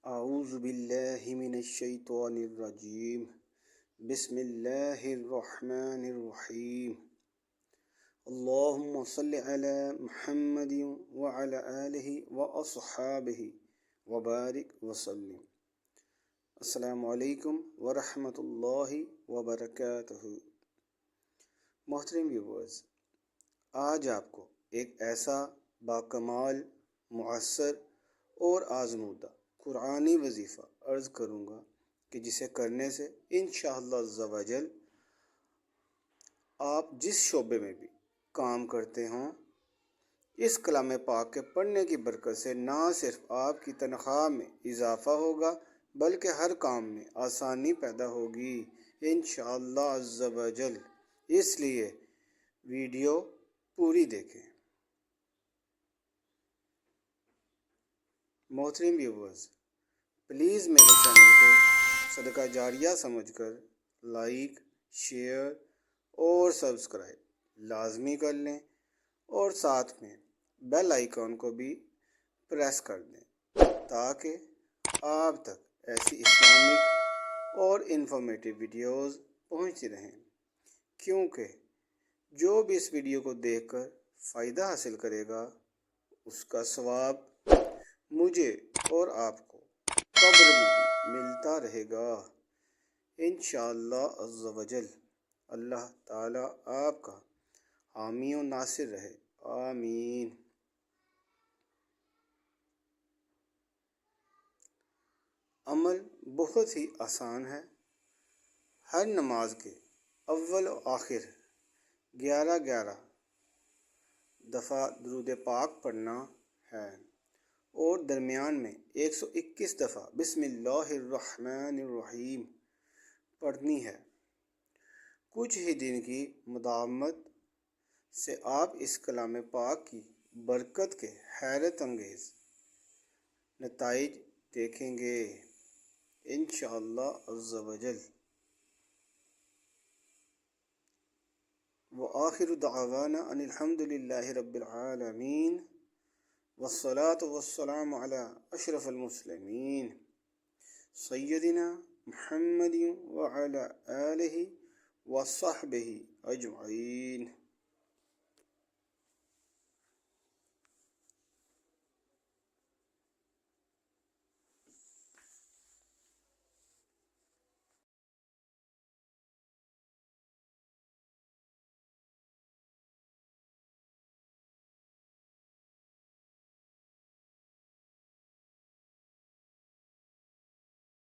اعوذ باللہ من الشیطان الرجیم بسم اللہ الرحمن الرحیم اللہم صل علی محمد وعلی آلہ واصحابہ وبارک وسلم۔ السلام علیکم ورحمۃ اللہ وبرکاتہ۔ محترم ویورز، آج آپ کو ایک ایسا باکمال، مؤثر اور آزمودہ قرآنی وظیفہ عرض کروں گا کہ جسے کرنے سے انشاءاللہ عز و جل آپ جس شعبے میں بھی کام کرتے ہوں، اس کلام پاک کے پڑھنے کی برکت سے نہ صرف آپ کی تنخواہ میں اضافہ ہوگا بلکہ ہر کام میں آسانی پیدا ہوگی انشاءاللہ عز و جل۔ اس لیے ویڈیو پوری دیکھیں۔ محترم ویورز، پلیز میرے چینل کو صدقہ جاریہ سمجھ کر لائک، شیئر اور سبسکرائب لازمی کر لیں اور ساتھ میں بیل آئیکن کو بھی پریس کر دیں تاکہ آپ تک ایسی اسلامک اور انفارمیٹیو ویڈیوز پہنچتی رہیں، کیونکہ جو بھی اس ویڈیو کو دیکھ کر فائدہ حاصل کرے گا اس کا ثواب مجھے اور آپ کو قبر میں بھی ملتا رہے گا انشاءاللہ عز و جل۔ اللہ تعالیٰ آپ کا حامی و ناصر رہے، آمین۔ عمل بہت ہی آسان ہے۔ ہر نماز کے اول و آخر 11 دفعہ درود پاک پڑھنا ہے اور درمیان میں 121 دفعہ بسم اللہ الرحمن الرحیم پڑھنی ہے۔ کچھ ہی دن کی مداومت سے آپ اس کلام پاک کی برکت کے حیرت انگیز نتائج دیکھیں گے انشاءاللہ عز و جل۔ وآخر دعوانا ان الحمد للہ رب العالمین والصلاة والسلام علی اشرف المرسلین سیدنا محمد وعلی آلہ وصحبہ اجمعین۔